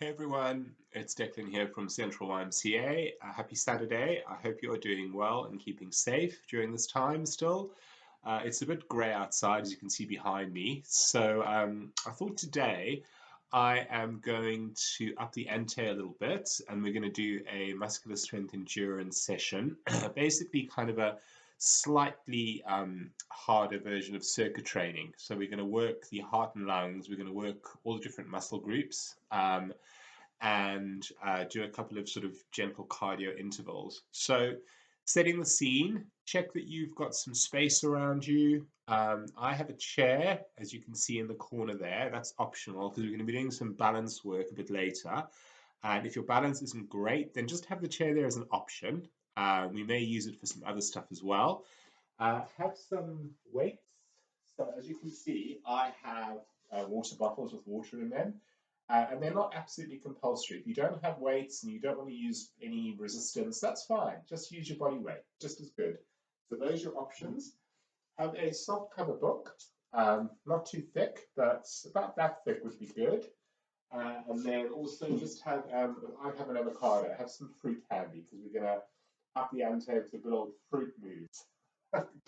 Hey everyone, it's Declan here from Central YMCA. Happy Saturday. I hope you are doing well and keeping safe during this time still. It's a bit grey outside, as you can see behind me. So I thought today I am going to up the ante a little bit and we're going to do a muscular strength endurance session. Basically, kind of a slightly harder version of circuit training. So we're going to work the heart and lungs, we're going to work all the different muscle groups. And do a couple of sort of gentle cardio intervals. So, setting the scene, check that you've got some space around you. I have a chair, as you can see in the corner there. That's optional because we're going to be doing some balance work a bit later. And if your balance isn't great, then just have the chair there as an option. We may use it for some other stuff as well. Have some weights. So, as you can see, I have water bottles with water in them. And they're not absolutely compulsory. If you don't have weights and you don't want to use any resistance, that's fine. Just use your body weight, just as good. So those are your options. Have a soft cover book, not too thick, but about that thick would be good. And then also just have, I have an avocado, have some fruit handy because we're going to up the ante with a good old fruit moves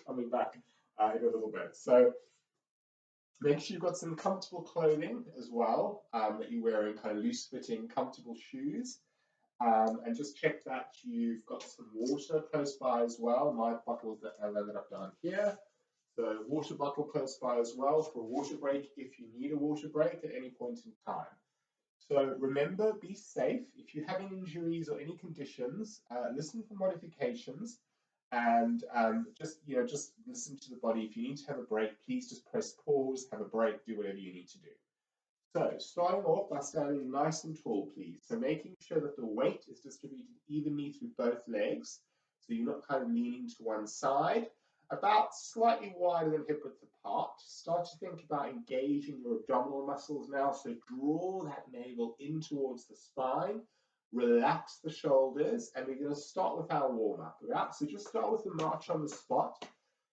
coming back in a little bit. So make sure you've got some comfortable clothing as well, that you're wearing kind of loose-fitting, comfortable shoes. And just check that you've got some water close by as well. My bottles that I landed up down here. So water bottle close by as well for a water break if you need a water break at any point in time. So remember, be safe. If you're having injuries or any conditions, listen for modifications. And just listen to the body. If you need to have a break, please just press pause, have a break, do whatever you need to do. So starting off by standing nice and tall, please. So making sure that the weight is distributed evenly through both legs. So you're not kind of leaning to one side, about slightly wider than hip width apart. Start to think about engaging your abdominal muscles now. So draw that navel in towards the spine. Relax the shoulders, and we're going to start with our warm-up. Yeah? So just start with the march on the spot.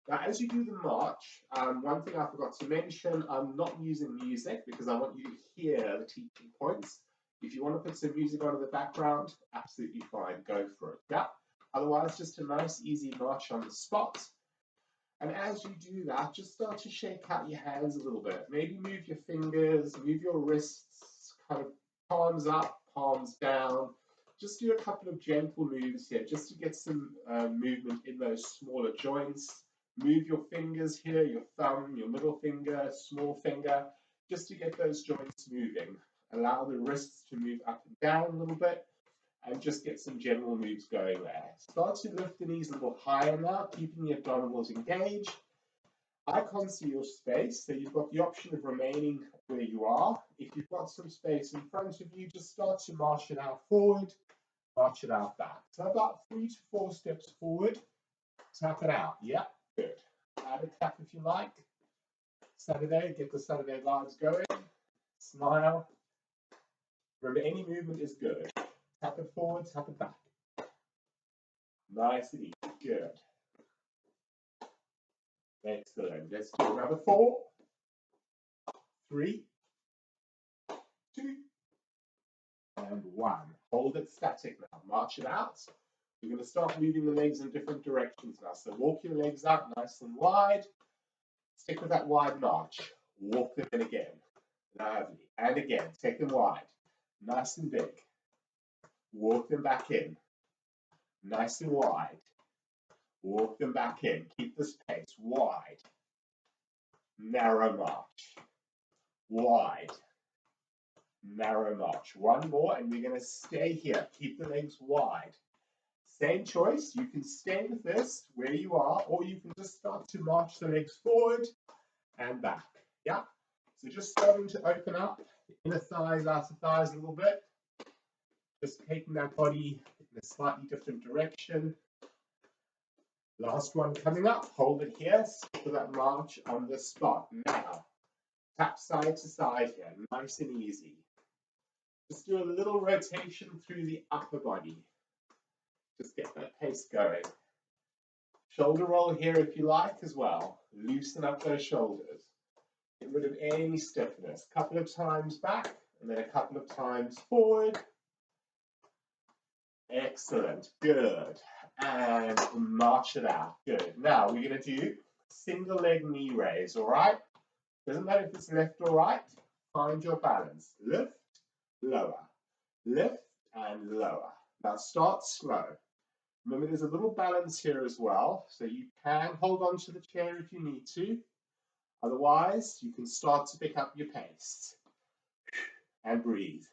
Now, as you do the march, one thing I forgot to mention, I'm not using music because I want you to hear the teaching points. If you want to put some music on in the background, absolutely fine, go for it. Yeah? Otherwise, just a nice, easy march on the spot. And as you do that, just start to shake out your hands a little bit. Maybe move your fingers, move your wrists, kind of palms up, palms down. Just do a couple of gentle moves here, just to get some movement in those smaller joints. Move your fingers here, your thumb, your middle finger, small finger, just to get those joints moving. Allow the wrists to move up and down a little bit, and just get some general moves going there. Start to lift the knees a little higher now, keeping the abdominals engaged. I can't see your space, so you've got the option of remaining where you are. If you've got some space in front of you, just start to march it out forward, march it out back. So about 3 to 4 steps forward, tap it out. Yeah, good. Add a tap if you like. Saturday, get the Saturday vibes going. Smile. Remember, any movement is good. Tap it forward, tap it back. Nice and easy. Good. Excellent. Let's do another 4, 3, 2, and 1. Hold it static now. March it out. You're going to start moving the legs in different directions now. So walk your legs out nice and wide. Stick with that wide march. Walk them in again. Lovely. And again, take them wide. Nice and big. Walk them back in. Nice and wide. Walk them back in. Keep this pace. Wide. Narrow march. Wide. Narrow march. One more, and we're going to stay here. Keep the legs wide. Same choice. You can stay with this where you are, or you can just start to march the legs forward and back. Yeah? So just starting to open up inner thighs, outer thighs a little bit. Just taking that body in a slightly different direction. Last one coming up. Hold it here. Stick with that march on the spot. Now, tap side to side here. Nice and easy. Just do a little rotation through the upper body. Just get that pace going. Shoulder roll here if you like as well. Loosen up those shoulders. Get rid of any stiffness. Couple of times back And then a couple of times forward. Excellent, good. And march it out, good. Now we're going to do single leg knee raise, all right? Doesn't matter if it's left or right, find your balance. Lift, lower, lift and lower. Now start slow. Remember there's a little balance here as well, so you can hold on to the chair if you need to. Otherwise, you can start to pick up your pace. And breathe.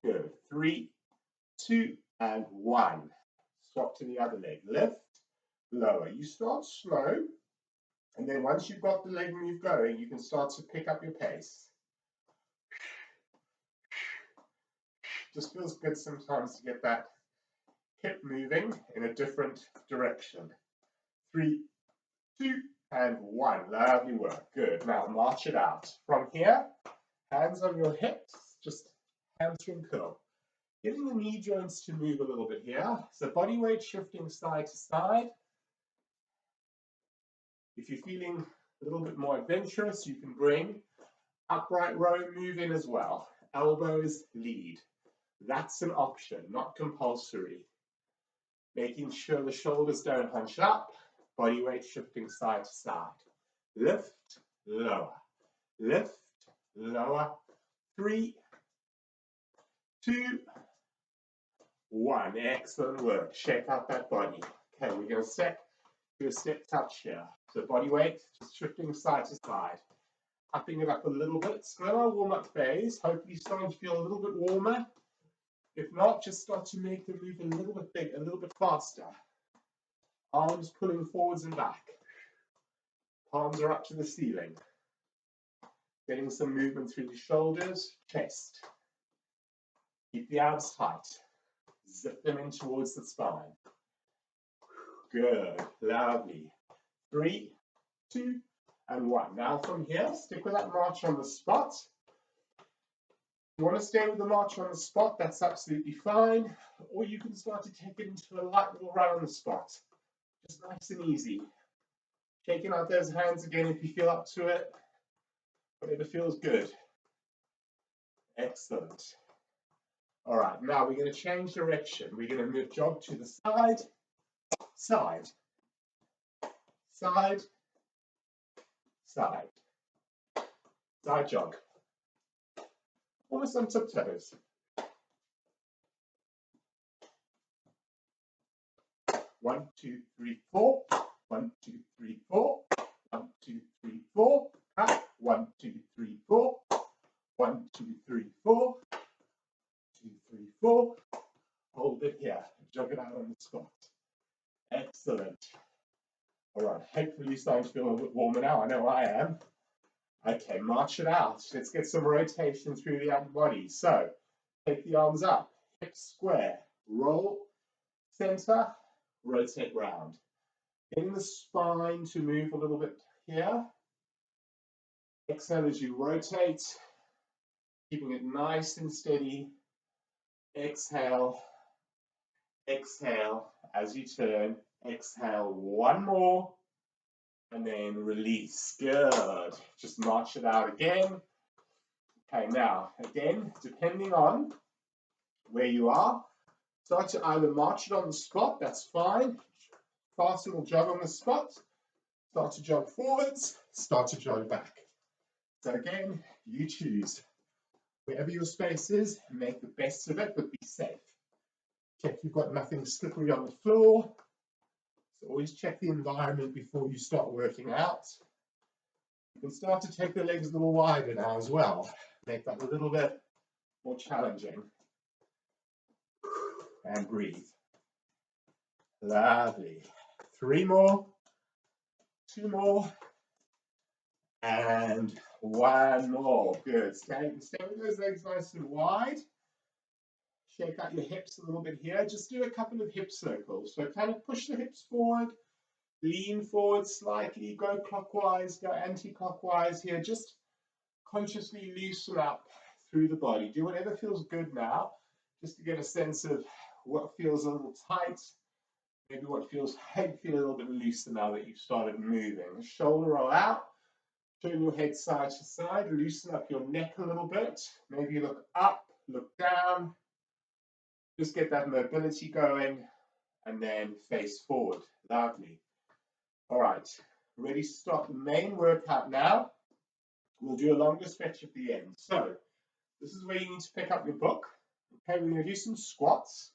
Good. 3, 2, and 1. Swap to the other leg. Lift, lower. You start slow, and then once you've got the leg move going, you can start to pick up your pace. Just feels good sometimes to get that hip moving in a different direction. 3, 2, and 1. Lovely work. Good. Now march it out. From here, hands on your hips, just hamstring curl. Getting the knee joints to move a little bit here. So body weight shifting side to side. If you're feeling a little bit more adventurous, you can bring upright row move in as well. Elbows lead. That's an option, not compulsory. Making sure the shoulders don't hunch up. Body weight shifting side to side. Lift, lower. Lift, lower. 3, 2, 1. Excellent work. Shake out that body. Okay, we're going to do a step touch here. So body weight just shifting side to side. Upping it up a little bit. Slow our warm-up phase. Hopefully starting to feel a little bit warmer. If not, just start to make the move a little bit big, a little bit faster. Arms pulling forwards and back. Palms are up to the ceiling. Getting some movement through the shoulders, chest. Keep the abs tight. Zip them in towards the spine. Good, lovely. 3, 2, and 1. Now from here, stick with that march on the spot. If you want to stay with the march on the spot, that's absolutely fine. Or you can start to take it into a light little run on the spot. Just nice and easy. Shaking out those hands again if you feel up to it. Whatever feels good. Excellent. All right, now we're going to change direction. We're going to move jog to the side, side, side, side, side jog. Almost on tiptoes. 1, 2, 3, 4. 1, 2, 3, 4. 1, 2, 3, 4. 1, 2, 3, 4. 1, 2, 3, 4. 2, 3, 4. Hold it here. Jog it out on the spot. Excellent. All right. Hopefully you're starting to feel a little bit warmer now. I know I am. Okay, march it out. Let's get some rotation through the upper body. So, take the arms up. Hips square. Roll. Center. Rotate round. Getting the spine to move a little bit here. Exhale as you rotate. Keeping it nice and steady. Exhale. Exhale as you turn. Exhale. One more. And then release. Good. Just march it out again. Okay, now, again, depending on where you are, start to either march it on the spot, that's fine. Fast little jog on the spot. Start to jog forwards, start to jog back. So again, you choose. Wherever your space is, make the best of it, but be safe. Check you've got nothing slippery on the floor. So always check the environment before you start working out. You can start to take the legs a little wider now as well. Make that a little bit more challenging. And breathe. Lovely. 3 more. 2 more. And 1 more. Good. Stay with those legs nice and wide. Shake out your hips a little bit here. Just do a couple of hip circles. So kind of push the hips forward. Lean forward slightly. Go clockwise. Go anti-clockwise here. Just consciously loosen up through the body. Do whatever feels good now, just to get a sense of what feels a little tight, Maybe what feels hopefully a little bit looser now that you've started moving. Shoulder roll out, turn your head side to side, loosen up your neck a little bit. Maybe look up, look down. Just get that mobility going and then face forward. Lovely. All right, ready to start the main workout now. We'll do a longer stretch at the end. So this is where you need to pick up your book. Okay, we're going to do some squats.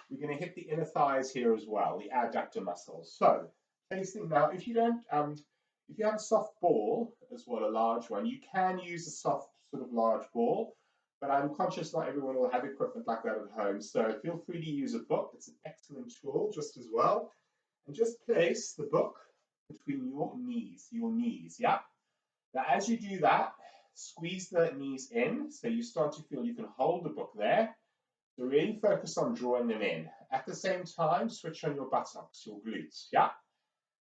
We're going to hit the inner thighs here as well, the adductor muscles. So, facing now, if you have a soft ball as well, a large one, you can use a soft sort of large ball, but I'm conscious not everyone will have equipment like that at home. So feel free to use a book. It's an excellent tool just as well. And just place the book between your knees, yeah? Now, as you do that, squeeze the knees in so you start to feel you can hold the book there. So really focus on drawing them in. At the same time, switch on your buttocks, your glutes, yeah?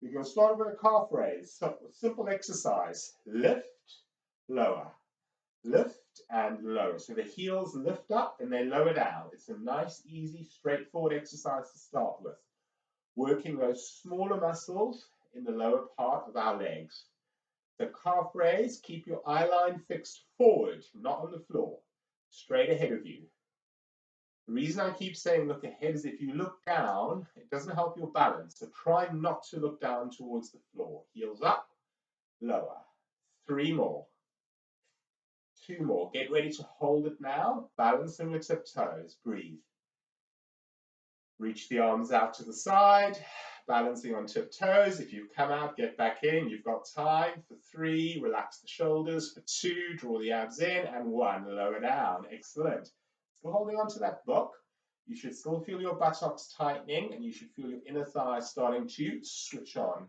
We're going to start with a calf raise. So simple exercise, lift, lower, lift and lower. So the heels lift up and they lower down. It's a nice, easy, straightforward exercise to start with. Working those smaller muscles in the lower part of our legs. The calf raise, keep your eye line fixed forward, not on the floor, straight ahead of you. The reason I keep saying look ahead is if you look down, it doesn't help your balance. So try not to look down towards the floor. Heels up, lower. 3 more. 2 more. Get ready to hold it now. Balance on your tiptoes. Breathe. Reach the arms out to the side. Balancing on tiptoes. If you've come out, get back in. You've got time. For 3, relax the shoulders. For 2, draw the abs in. And 1, lower down. Excellent. Still holding on to that book. You should still feel your buttocks tightening and you should feel your inner thighs starting to switch on.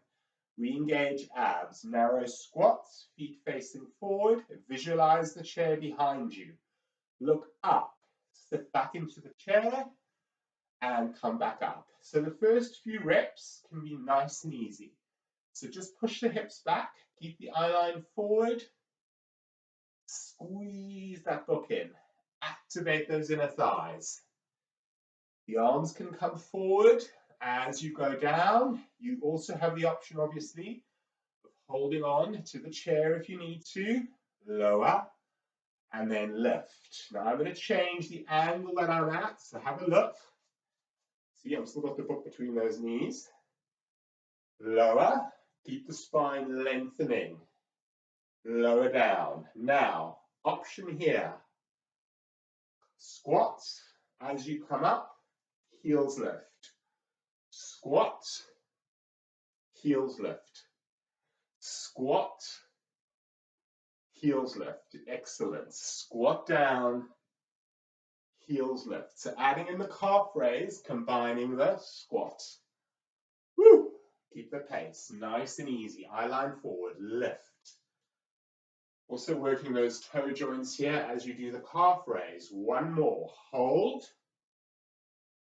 Re-engage abs, narrow squats, feet facing forward, visualize the chair behind you. Look up, sit back into the chair and come back up. So the first few reps can be nice and easy. So just push the hips back, keep the eye line forward, squeeze that book in. Activate those inner thighs. The arms can come forward as you go down. You also have the option, obviously, of holding on to the chair if you need to. Lower and then lift. Now I'm going to change the angle that I'm at, so have a look. See, I've still got the book between those knees. Lower, keep the spine lengthening. Lower down. Now, option here. Squat as you come up, heels lift. Squat, heels lift. Squat, heels lift. Excellent. Squat down, heels lift. So adding in the calf raise, combining the squat. Woo! Keep the pace. Nice and easy. Eye line forward, lift. Also working those toe joints here as you do the calf raise. 1 more. Hold.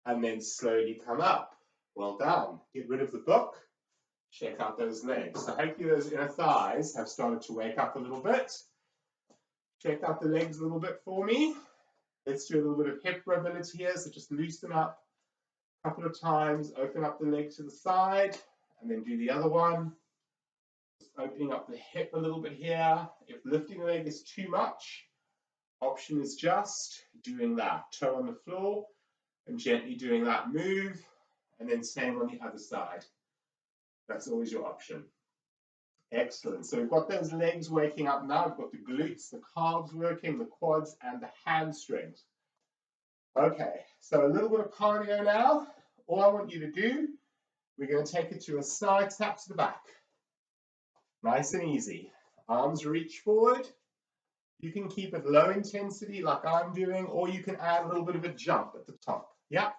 And then slowly come up. Well done. Get rid of the book. Check out those legs. So hopefully those inner thighs have started to wake up a little bit. Check out the legs a little bit for me. Let's do a little bit of hip mobility here. So just loosen up a couple of times. Open up the leg to the side. And then do the other one. Just opening up the hip a little bit here. If lifting the leg is too much, option is just doing that. Toe on the floor and gently doing that move. And then same on the other side. That's always your option. Excellent. So we've got those legs waking up now. We've got the glutes, the calves working, the quads, and the hamstrings. Okay, so a little bit of cardio now. All I want you to do, we're going to take it to a side tap to the back. Nice and easy. Arms reach forward. You can keep it low intensity like I'm doing, or you can add a little bit of a jump at the top. Yeah?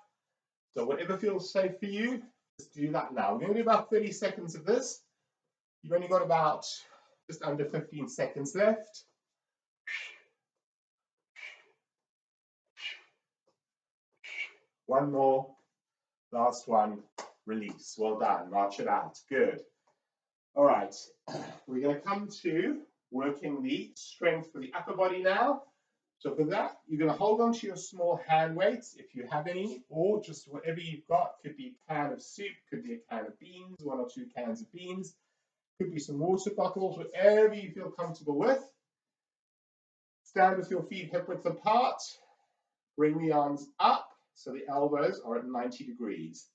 So whatever feels safe for you, just do that now. We're going to do about 30 seconds of this. You've only got about just under 15 seconds left. One more. Last one. Release. Well done. March it out. Good. All right. We're going to come to working the strength for the upper body now. So for that, you're going to hold on to your small hand weights if you have any, or just whatever you've got. Could be a can of soup, could be a can of beans, 1 or 2 cans of beans, could be some water bottles, whatever you feel comfortable with. Stand with your feet hip width apart. Bring the arms up so the elbows are at 90 degrees.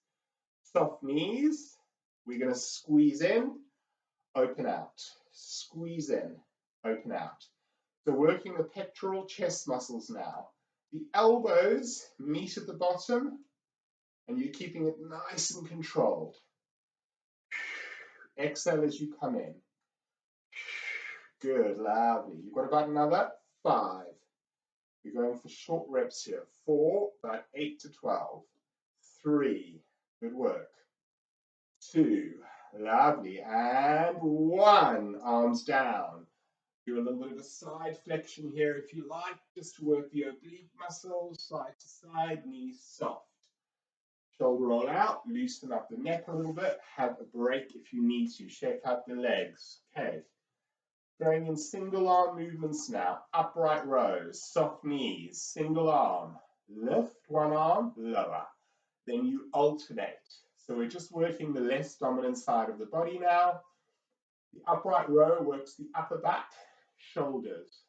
Soft knees. We're going to squeeze in, open out. Squeeze in, open out. So working the pectoral chest muscles now. The elbows meet at the bottom and you're keeping it nice and controlled. Exhale as you come in. Good, lovely. You've got about another 5. We're going for short reps here. 4, about 8 to 12. 3, good work. 2, lovely. And 1, arms down. Do a little bit of a side flexion here if you like, just to work the oblique muscles, side to side, knees soft. Shoulder roll out, loosen up the neck a little bit, have a break if you need to, shake out the legs. Okay, going in single arm movements now, upright rows, soft knees, single arm, lift one arm, lower. Then you alternate. So we're just working the less dominant side of the body now. The upright row works the upper back, shoulders.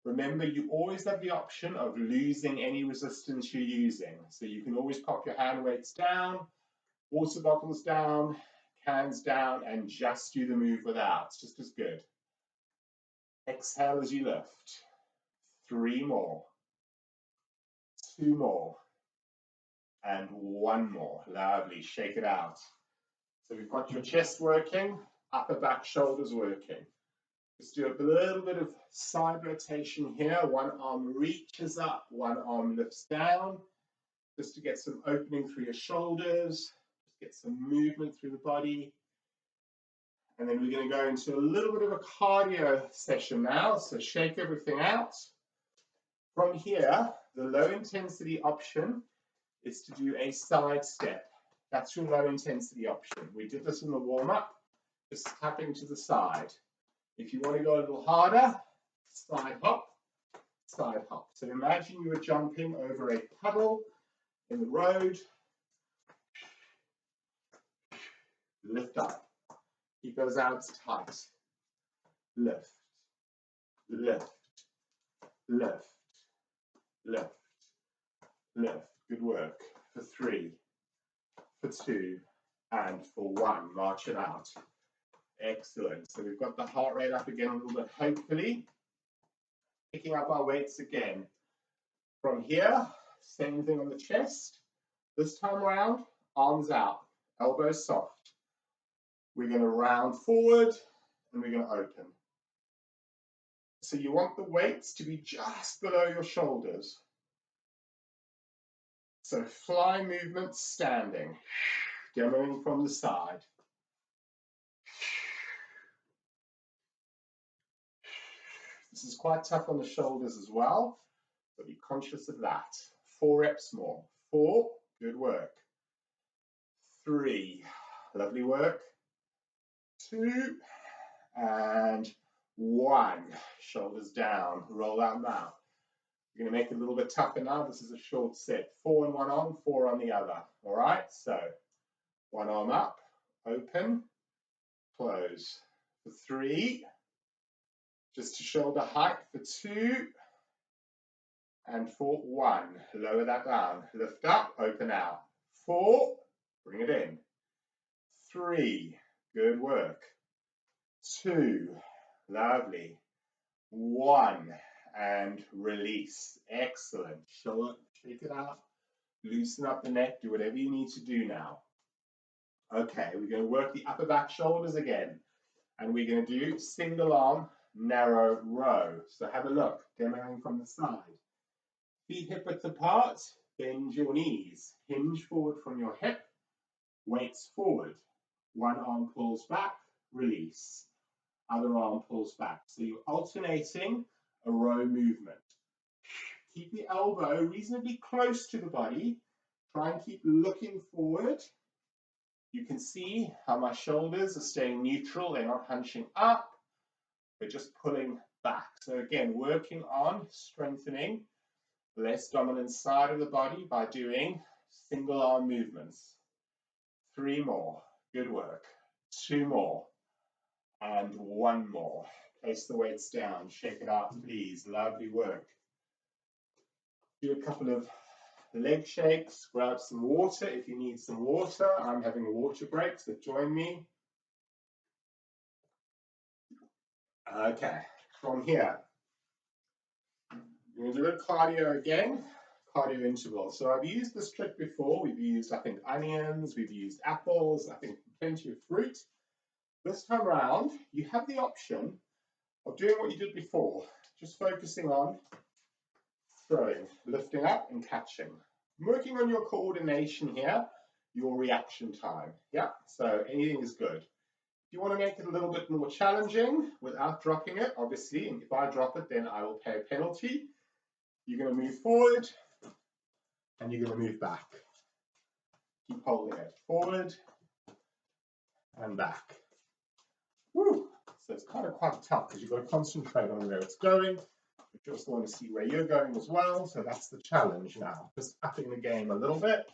Remember, you always have the option of losing any resistance you're using. So you can always pop your hand weights down, water bottles down, cans down, and just do the move without. It's just as good. Exhale as you lift. 3 more. 2 more. And 1 more. Lovely. Shake it out. So we've got your chest working, upper back, shoulders working. Just do a little bit of side rotation here. One arm reaches up, one arm lifts down, just to get some opening through your shoulders, just get some movement through the body. And then we're going to go into a little bit of a cardio session now. So shake everything out. From here, the low intensity option is to do a side step. That's your low intensity option. We did this in the warm up, just tapping to the side. If you want to go a little harder, side hop, side hop. So imagine you were jumping over a puddle in the road. Lift up. Keep those abs tight. Lift, lift, lift, lift, lift. Good work. For 3, for 2, and for 1. March it out. Excellent. So we've got the heart rate up again a little bit, hopefully. Picking up our weights again. From here, same thing on the chest. This time around, arms out, elbows soft. We're going to round forward and we're going to open. So you want the weights to be just below your shoulders. So fly movement standing, demoing from the side. This is quite tough on the shoulders as well, but be conscious of that. 4 reps more. 4, good work. 3, lovely work. 2, and 1. Shoulders down, roll out now. You're going to make it a little bit tougher now. This is a short set. 4 on one arm, 4 on the other. All right, so 1 arm up, open, close. For 3, just to shoulder height. For 2, and for 1. Lower that down. Lift up, open out. 4, bring it in. 3, good work. 2, lovely. 1, and release. Excellent. Shake it out. Loosen up the neck. Do whatever you need to do now. Okay, we're going to work the upper back shoulders again. And we're going to do single arm, narrow row. So have a look, demoing from the side. Feet hip width apart, bend your knees. Hinge forward from your hip, weights forward. One arm pulls back, release. Other arm pulls back. So you're alternating a row movement. Keep the elbow reasonably close to the body. Try and keep looking forward. You can see how my shoulders are staying neutral. They're not hunching up. They're just pulling back. So again, working on strengthening the less dominant side of the body by doing single arm movements. 3 more. Good work. 2 more. And 1 more. Place the weights down. Shake it out, please. Lovely work. Do a couple of leg shakes. Grab some water if you need some water. I'm having a water break, so join me. Okay, from here, we're going to do a cardio again. Cardio interval. So I've used this trick before. We've used, I think, onions. We've used apples. I think plenty of fruit. This time around, you have the option of doing what you did before, just focusing on throwing, lifting up and catching. Working on your coordination here, your reaction time. Yeah, so anything is good. If you want to make it a little bit more challenging without dropping it, obviously, and if I drop it, then I will pay a penalty. You're going to move forward and you're going to move back. Keep holding it forward and back. Woo. So it's kind of quite tough because you've got to concentrate on where it's going, but you also want to see where you're going as well. So that's the challenge now. Just upping the game a little bit.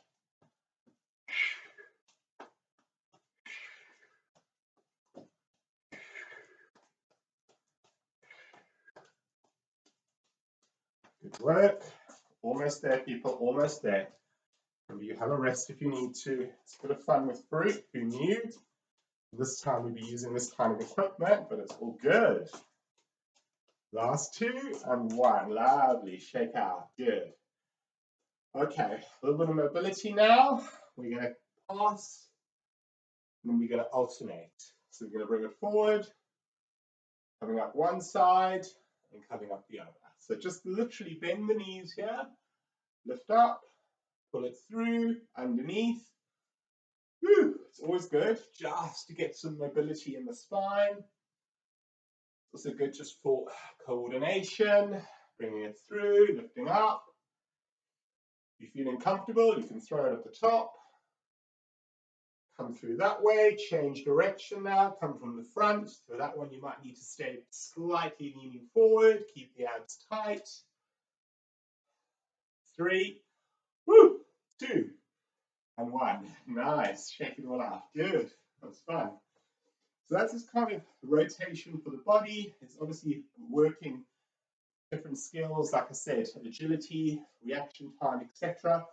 Good work. Almost there, people. Almost there. Maybe you have a rest if you need to. It's a bit of fun with fruit. Who knew? This time we'll be using this kind of equipment, but it's all good. Last 2 and 1. Lovely. Shake out. Good. Okay. A little bit of mobility now. We're going to pass, and then we're going to alternate. So we're going to bring it forward, coming up one side, and coming up the other. So just literally bend the knees here, lift up, pull it through, underneath. Woo, it's always good just to get some mobility in the spine. It's also good just for coordination, bringing it through, lifting up. If you're feeling comfortable, you can throw it at the top. Come through that way, change direction now, come from the front. So that one you might need to stay slightly leaning forward, keep the abs tight. 3, woo, 2, and 1. Nice, shake it all out. Good, that's fun. So that's this kind of rotation for the body. It's obviously working different skills, like I said, agility, reaction time, etc.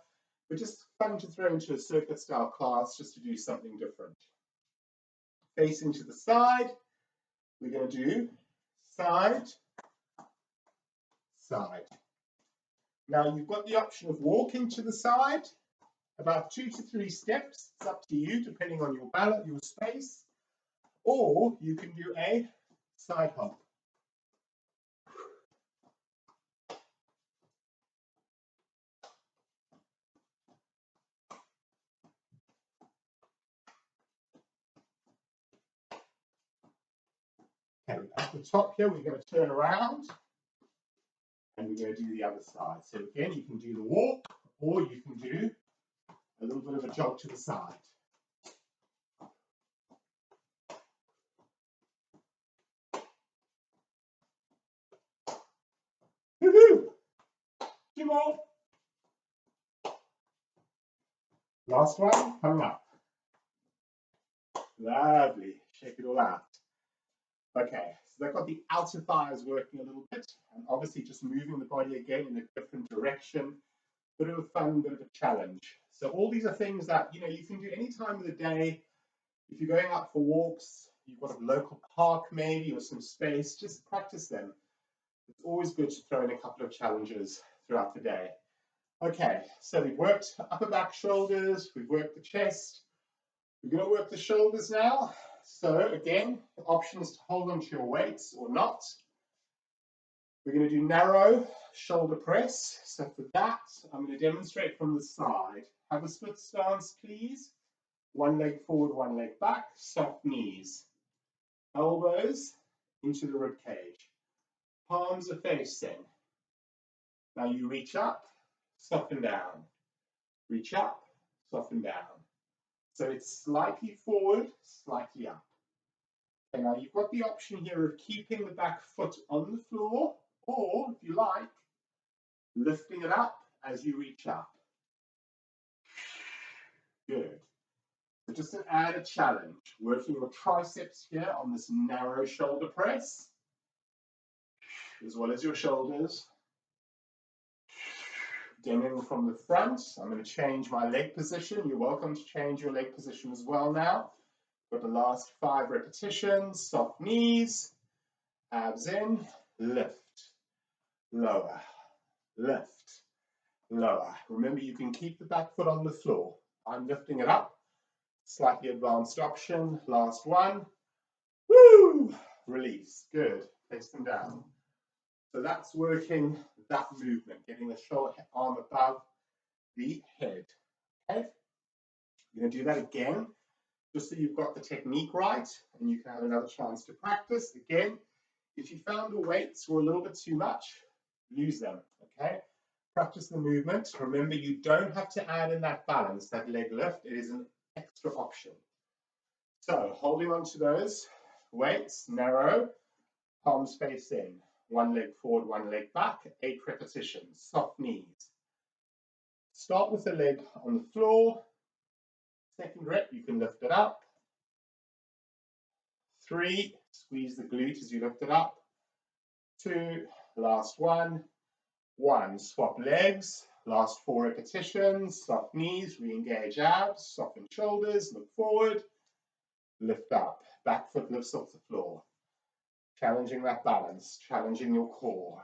But just fun to throw into a circuit style class just to do something different. Facing to the side, we're going to do side, side. Now you've got the option of walking to the side, about 2 to 3 steps. It's up to you, depending on your balance, your space. Or you can do a side hop. Okay, at the top here, we're going to turn around and we're going to do the other side. So again, you can do the walk or you can do a little bit of a jog to the side. Woohoo! 2 more. Last one, coming up. Lovely. Shake it all out. Okay, so they've got the outer thighs working a little bit, and obviously just moving the body again in a different direction. Bit of a fun, bit of a challenge. So all these are things that you can do any time of the day. If you're going out for walks, you've got a local park maybe or some space, just practice them. It's always good to throw in a couple of challenges throughout the day. Okay, so we've worked upper back, shoulders, we've worked the chest. We're going to work the shoulders now. So again, the option is to hold onto your weights or not. We're going to do narrow shoulder press. So for that, I'm going to demonstrate from the side. Have a split stance, please. One leg forward, one leg back. Soft knees. Elbows into the rib cage. Palms are facing. Now you reach up, soften down. Reach up, soften down. So it's slightly forward, slightly up. Okay, now you've got the option here of keeping the back foot on the floor, or if you like, lifting it up as you reach up. Good. So just an added challenge, working your triceps here on this narrow shoulder press, as well as your shoulders. Demoing from the front. I'm going to change my leg position. You're welcome to change your leg position as well now. Got the last 5 repetitions. Soft knees, abs in, lift, lower, lift, lower. Remember, you can keep the back foot on the floor. I'm lifting it up. Slightly advanced option. Last one. Woo! Release. Good. Place them down. So that's working that movement, getting the shoulder arm above the head. Okay? You're going to do that again, just so you've got the technique right, and you can have another chance to practice. Again, if you found the weights were a little bit too much, lose them. Okay? Practice the movement. Remember, you don't have to add in that balance, that leg lift. It is an extra option. So, holding on to those weights, narrow, palms face in. One leg forward, one leg back, 8 repetitions, soft knees. Start with the leg on the floor. Second rep, you can lift it up. 3, squeeze the glute as you lift it up. 2, last one. 1, swap legs. Last 4 repetitions, soft knees, re-engage abs, soften shoulders, look forward, lift up. Back foot lifts off the floor. Challenging that balance, challenging your core.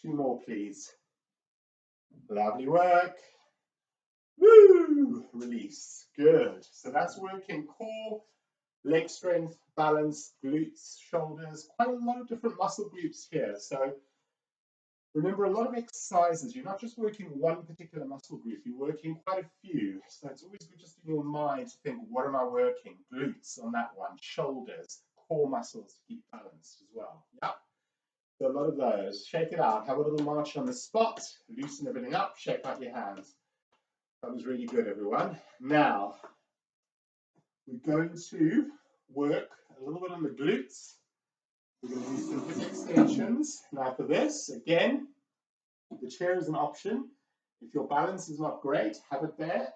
2 more, please. Lovely work. Woo! Release. Good. So that's working core, leg strength, balance, glutes, shoulders, quite a lot of different muscle groups here. So remember, a lot of exercises, you're not just working one particular muscle group, you're working quite a few. So it's always good just in your mind to think, what am I working? Glutes on that one, shoulders, core muscles to keep balanced as well. Yep. So a lot of those. Shake it out. Have a little march on the spot. Loosen everything up. Shake out your hands. That was really good, everyone. Now, we're going to work a little bit on the glutes. We're going to do some hip extensions. Now for this, again, the chair is an option. If your balance is not great, have it there.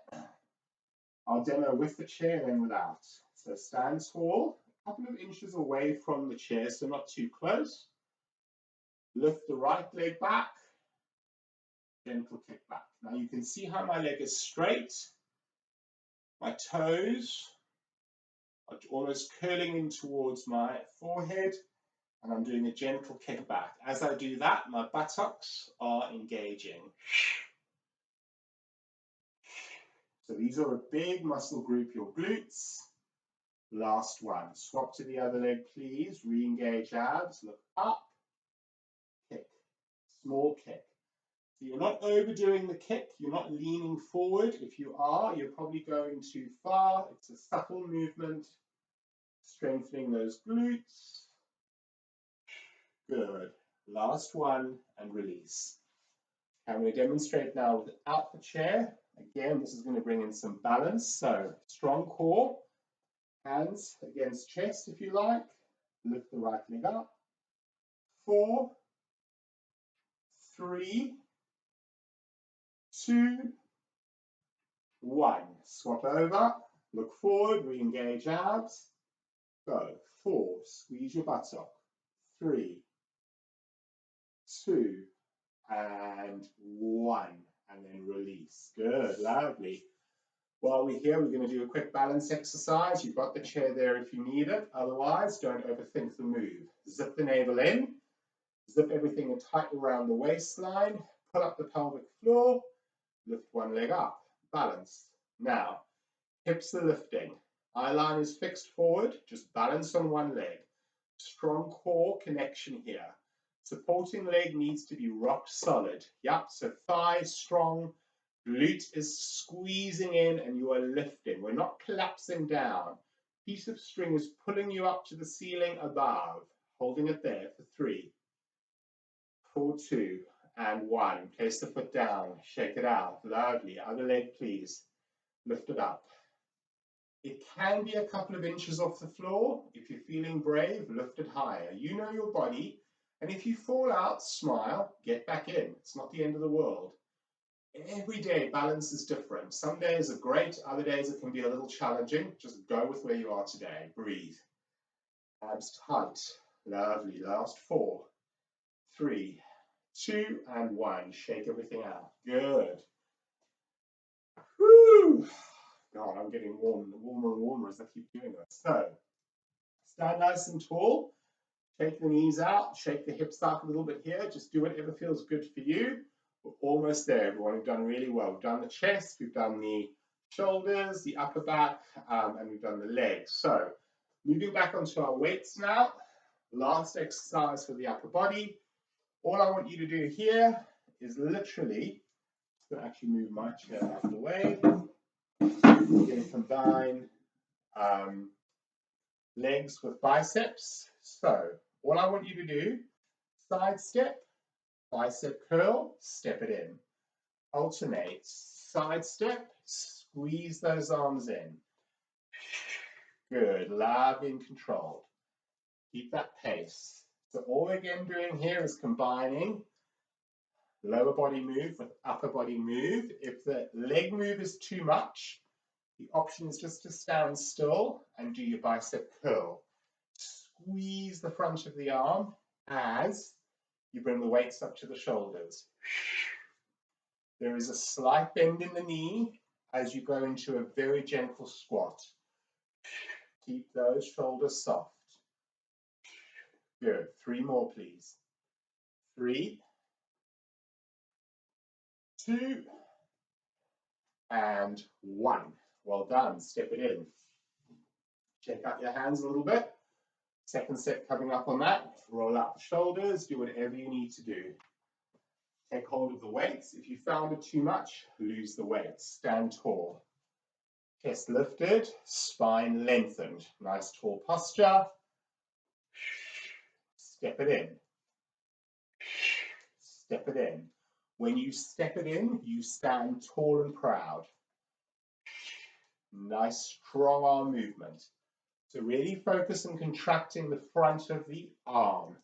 I'll demo with the chair and without. So stand tall, a couple of inches away from the chair, so not too close. Lift the right leg back, gentle kick back. Now you can see how my leg is straight. My toes are almost curling in towards my forehead, and I'm doing a gentle kick back. As I do that, my buttocks are engaging. So these are a big muscle group, your glutes. Last one. Swap to the other leg, please. Re-engage abs. Look up. Kick. Small kick. So you're not overdoing the kick. You're not leaning forward. If you are, you're probably going too far. It's a subtle movement. Strengthening those glutes. Good. Last one and release. I'm going to demonstrate now without the chair. Again, this is going to bring in some balance. So strong core. Hands against chest if you like. Lift the right leg up. 4, 3, 2, 1. Swap over. Look forward. Re-engage abs. Go. 4. Squeeze your buttock. 3, 2, and 1. And then release. Good. Lovely. While we're here, we're going to do a quick balance exercise. You've got the chair there if you need it. Otherwise, don't overthink the move. Zip the navel in. Zip everything in tight around the waistline. Pull up the pelvic floor. Lift one leg up. Balance. Now, hips are lifting. Eye line is fixed forward. Just balance on one leg. Strong core connection here. Supporting leg needs to be rock solid. Yep, so thigh strong. Glute is squeezing in and you are lifting. We're not collapsing down. Piece of string is pulling you up to the ceiling above. Holding it there for 3, 4, 2, and 1. Place the foot down. Shake it out. Lovely. Other leg, please. Lift it up. It can be a couple of inches off the floor. If you're feeling brave, lift it higher. You know your body, and if you fall out, smile, get back in. It's not the end of the world. Every day, balance is different. Some days are great, other days it can be a little challenging. Just go with where you are today. Breathe. Abs tight. Lovely. Last 4, 3, 2, and 1. Shake everything out. Good. Woo! God, I'm getting warmer and warmer as I keep doing this. So, stand nice and tall. Take the knees out. Shake the hips out a little bit here. Just do whatever feels good for you. We're almost there, everyone. We've done really well. We've done the chest, we've done the shoulders, the upper back, and we've done the legs. So, moving back onto our weights now. Last exercise for the upper body. All I want you to do here is literally, I'm going to actually move my chair out of the way. We're going to combine legs with biceps. So, all I want you to do, side step, bicep curl, step it in. Alternate, side step, squeeze those arms in. Good, loud and controlled. Keep that pace. So all we're again doing here is combining lower body move with upper body move. If the leg move is too much, the option is just to stand still and do your bicep curl. Squeeze the front of the arm as you bring the weights up to the shoulders. There is a slight bend in the knee as you go into a very gentle squat. Keep those shoulders soft. Good. 3 more, please. 3, 2, and 1. Well done. Step it in. Check out your hands a little bit. Second set coming up on that. Roll out the shoulders. Do whatever you need to do. Take hold of the weights. If you found it too much, lose the weights. Stand tall. Chest lifted, spine lengthened. Nice tall posture. Step it in. Step it in. When you step it in, you stand tall and proud. Nice strong arm movement. So really focus on contracting the front of the arm.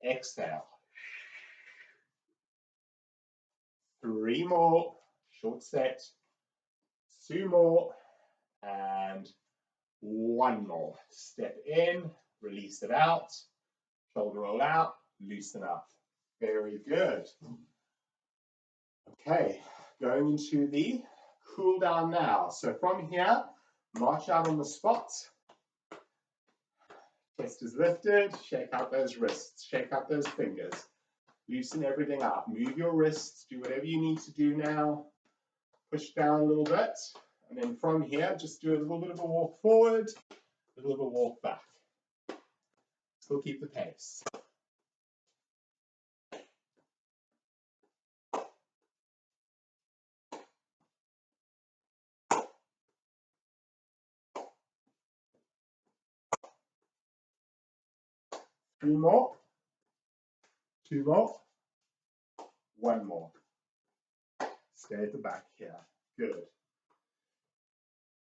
Exhale. 3 more. Short set. 2 more. And 1 more. Step in. Release it out. Shoulder roll out. Loosen up. Very good. Okay. Going into the cool down now. So from here, march out on the spot. Chest is lifted. Shake out those wrists. Shake out those fingers. Loosen everything up. Move your wrists. Do whatever you need to do now. Push down a little bit. And then from here, just do a little bit of a walk forward, a little bit of a walk back. Still keep the pace. Three more. 2 more. 1 more. Stay at the back here. Good.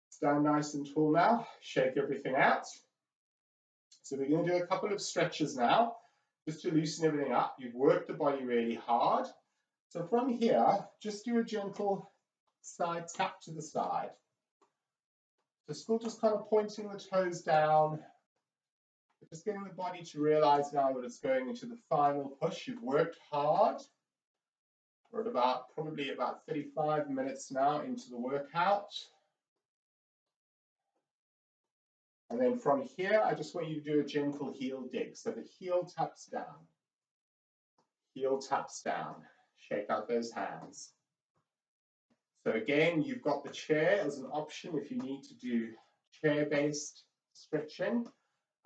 Stand nice and tall now. Shake everything out. So we're going to do a couple of stretches now, just to loosen everything up. You've worked the body really hard. So from here, just do a gentle side tap to the side. So still just kind of pointing the toes down. Just getting the body to realize now that it's going into the final push. You've worked hard. We're at probably about 35 minutes now into the workout. And then from here, I just want you to do a gentle heel dig. So the heel taps down. Heel taps down. Shake out those hands. So again, you've got the chair as an option if you need to do chair-based stretching.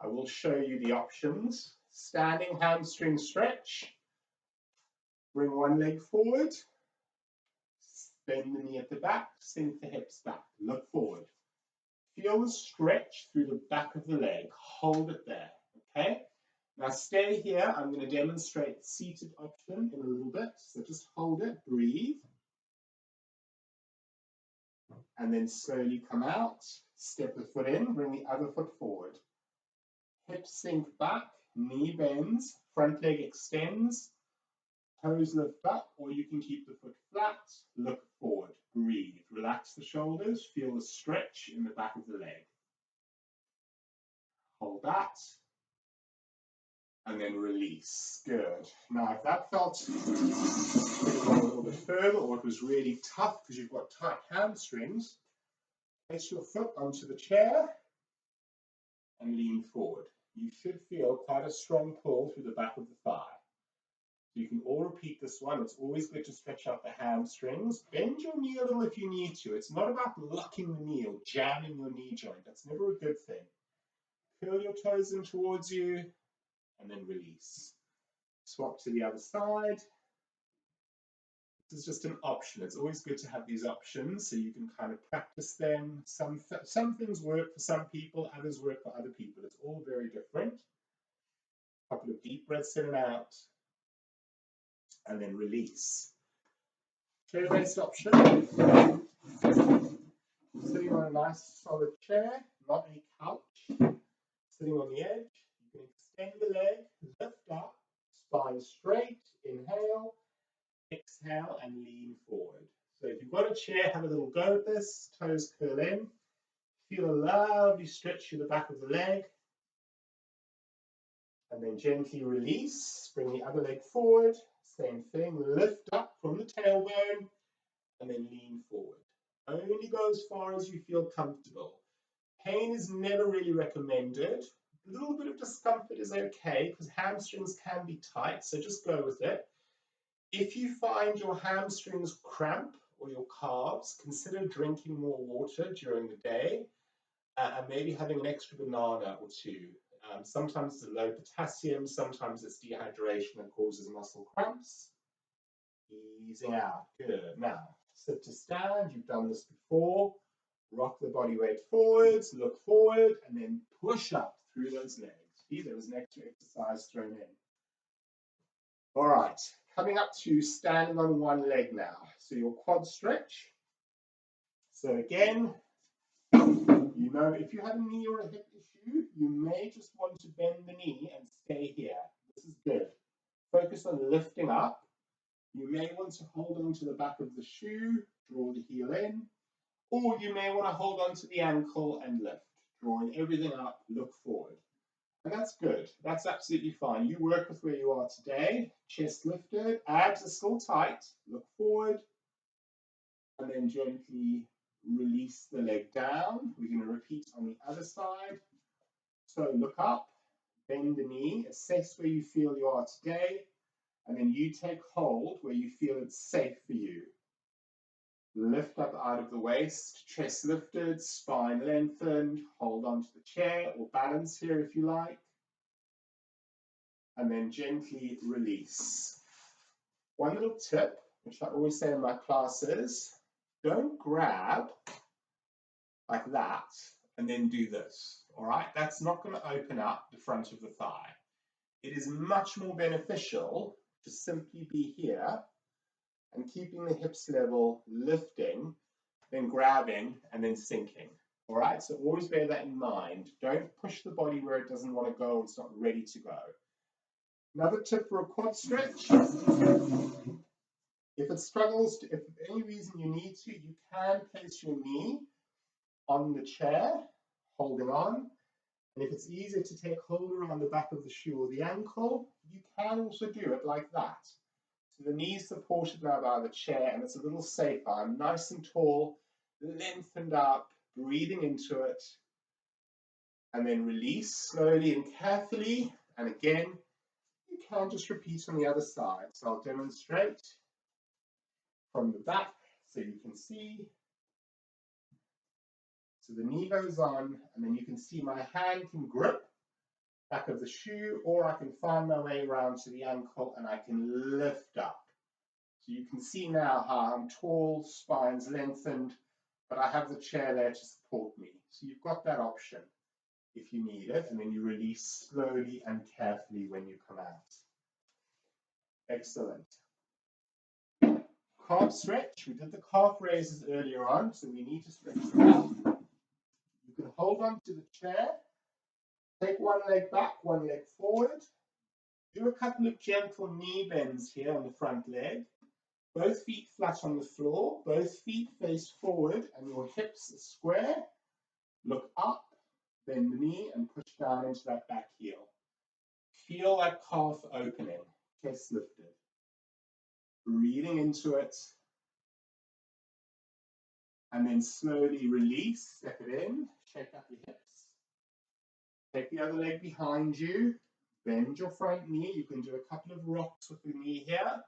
I will show you the options. Standing hamstring stretch. Bring one leg forward. Bend the knee at the back. Sink the hips back. Look forward. Feel the stretch through the back of the leg. Hold it there. Okay? Now stay here. I'm going to demonstrate the seated option in a little bit. So just hold it. Breathe. And then slowly come out. Step the foot in, bring the other foot forward. Hips sink back, knee bends, front leg extends, toes lift up, or you can keep the foot flat, look forward, breathe, relax the shoulders, feel the stretch in the back of the leg. Hold that, and then release. Good. Now, if that felt a little bit further, or it was really tough because you've got tight hamstrings, place your foot onto the chair and lean forward. You should feel quite a strong pull through the back of the thigh. You can all repeat this one. It's always good to stretch out the hamstrings. Bend your knee a little if you need to. It's not about locking the knee or jamming your knee joint. That's never a good thing. Curl your toes in towards you and then release. Swap to the other side. This is just an option. It's always good to have these options so you can kind of practice them. Some things work for some people, others work for other people. It's all very different. A couple of deep breaths in and out. And then release. Chair-based option. Sitting on a nice solid chair, not a couch. Sitting on the edge. You can extend the leg, lift up, spine straight, inhale, exhale, and lean forward. So if you've got a chair, have a little go at this. Toes curl in. Feel a lovely stretch through the back of the leg. And then gently release. Bring the other leg forward. Same thing. Lift up from the tailbone and then lean forward. Only go as far as you feel comfortable. Pain is never really recommended. A little bit of discomfort is okay because hamstrings can be tight, so just go with it. If you find your hamstrings cramp or your calves, consider drinking more water during the day and maybe having an extra banana or two. Sometimes it's low potassium, sometimes it's dehydration that causes muscle cramps. Easing out. Good. Now, sit to stand. You've done this before. Rock the body weight forwards, look forward, and then push up through those legs. See, there was an extra exercise thrown in. All right, coming up to standing on one leg now. So your quad stretch. So again, you know, if you have a knee or a hip issue, you may just want to bend the knee and stay here. This is good. Focus on lifting up. You may want to hold on to the back of the shoe, draw the heel in, or you may want to hold on to the ankle and lift, drawing everything up, look forward. And that's good. That's absolutely fine. You work with where you are today. Chest lifted, abs are still tight, look forward, and then gently release the leg down. We're going to repeat on the other side. So look up, bend the knee, assess where you feel you are today, and then you take hold where you feel it's safe for you. Lift up out of the waist, chest lifted, spine lengthened, hold on to the chair or balance here if you like. And then gently release. One little tip, which I always say in my classes, don't grab like that and then do this, all right? That's not going to open up the front of the thigh. It is much more beneficial to simply be here and keeping the hips level, lifting, then grabbing and then sinking. All right, so always bear that in mind. Don't push the body where it doesn't want to go, it's not ready to go. Another tip for a quad stretch, if it struggles, if for any reason you need to, you can place your knee on the chair, holding on. And if it's easier to take hold around the back of the shoe or the ankle, you can also do it like that. So the knee is supported now by the chair and it's a little safer. I'm nice and tall, lengthened up, breathing into it. And then release slowly and carefully. And again, you can just repeat on the other side. So I'll demonstrate from the back so you can see. So the knee goes on, and then you can see my hand can grip back of the shoe, or I can find my way around to the ankle and I can lift up. So you can see now how I'm tall, spine's lengthened, but I have the chair there to support me. So you've got that option if you need it, and then you release slowly and carefully when you come out. Excellent. Calf stretch. We did the calf raises earlier on, so we need to stretch them out. You hold on to the chair. Take one leg back, one leg forward. Do a couple of gentle knee bends here on the front leg. Both feet flat on the floor, both feet face forward and your hips are square. Look up, bend the knee and push down into that back heel. Feel that calf opening, chest lifted. Breathing into it. And then slowly release, step it in, shake up your hips. Take the other leg behind you, bend your front knee. You can do a couple of rocks with the knee here.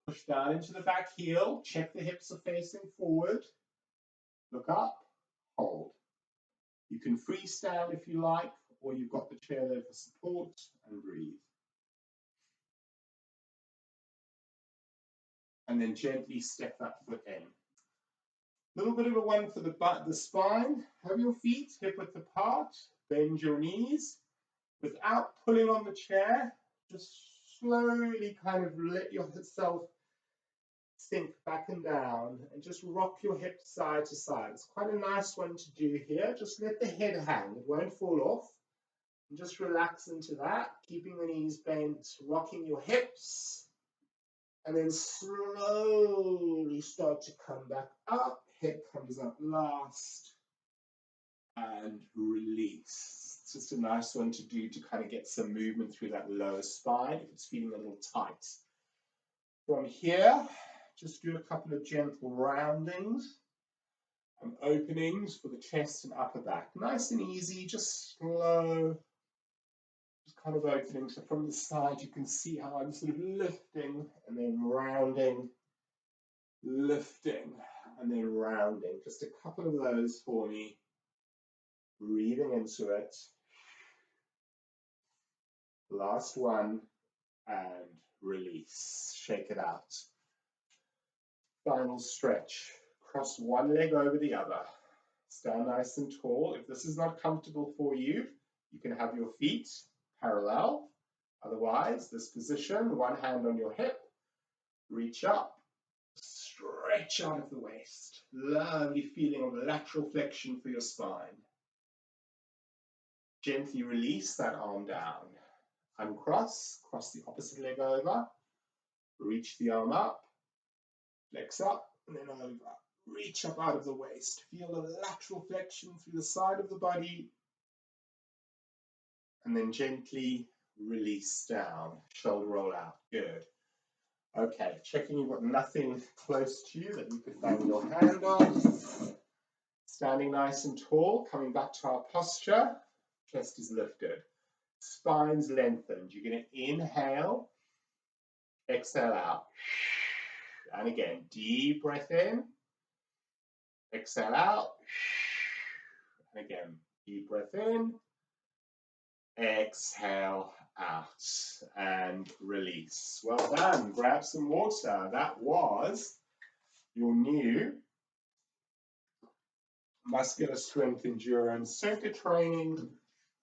Push down into the back heel, check the hips are facing forward. Look up, hold. You can freestand if you like, or you've got the chair there for support, and breathe. And then gently step that foot in. A little bit of a one for the spine. Have your feet hip width apart, bend your knees. Without pulling on the chair, just slowly kind of let yourself sink back and down and just rock your hips side to side. It's quite a nice one to do here. Just let the head hang, it won't fall off. And just relax into that, keeping the knees bent, rocking your hips. And then slowly start to come back up. Head comes up last. And release. It's just a nice one to do to kind of get some movement through that lower spine if it's feeling a little tight. From here, just do a couple of gentle roundings and openings for the chest and upper back. Nice and easy, just slow, just kind of opening. So from the side, you can see how I'm sort of lifting and then rounding, lifting and then rounding. Just a couple of those for me. Breathing into it. Last one and release. Shake it out. Final stretch. Cross one leg over the other. Stand nice and tall. If this is not comfortable for you, you can have your feet parallel. Otherwise, this position, one hand on your hip, reach up, stretch out of the waist. Lovely feeling of lateral flexion for your spine. Gently release that arm down. Uncross, cross the opposite leg over, reach the arm up, flex up, and then over. Reach up out of the waist. Feel the lateral flexion through the side of the body, and then gently release down. Shoulder roll out. Good. Okay, checking you've got nothing close to you that you could bang your hand on. Standing nice and tall, coming back to our posture. Chest is lifted. Spine's lengthened. You're going to inhale, exhale out. And again, deep breath in, exhale out. And again, deep breath in, exhale out, and release. Well done. Grab some water. That was your new muscular strength endurance circuit training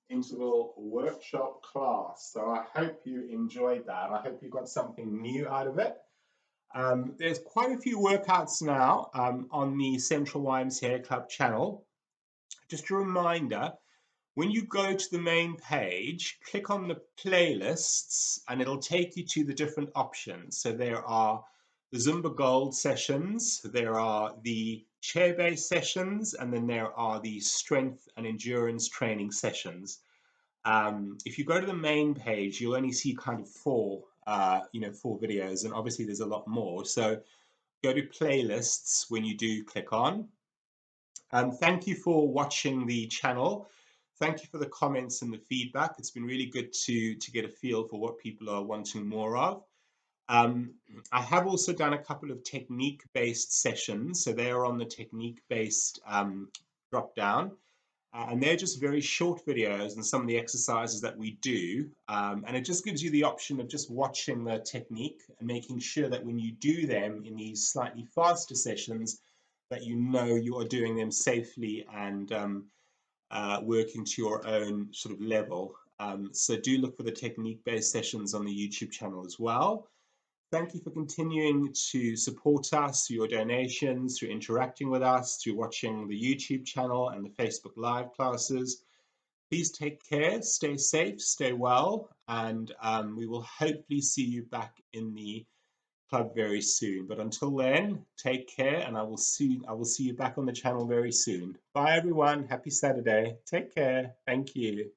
interval workshop class. So I hope you enjoyed that. I hope you got something new out of it. There's quite a few workouts now on the Central YMCA Club channel. Just a reminder, when you go to the main page, click on the playlists and it'll take you to the different options. So there are the Zumba Gold sessions, there are the chair-based sessions, and then there are the strength and endurance training sessions. If you go to the main page, you'll only see kind of four videos, and obviously there's a lot more. So go to playlists when you do click on. Thank you for watching the channel. Thank you for the comments and the feedback. It's been really good to get a feel for what people are wanting more of. I have also done a couple of technique-based sessions. So they are on the technique-based drop down. And they're just very short videos and some of the exercises that we do. And it just gives you the option of just watching the technique and making sure that when you do them in these slightly faster sessions, that you know you are doing them safely and working to your own sort of level. So do look for the technique-based sessions on the YouTube channel as well. Thank you for continuing to support us through your donations, through interacting with us, through watching the YouTube channel and the Facebook Live classes. Please take care, stay safe, stay well, and we will hopefully see you back in the club very soon. But until then, take care, and I will see you back on the channel very soon. Bye everyone. Happy Saturday. Take care. Thank you.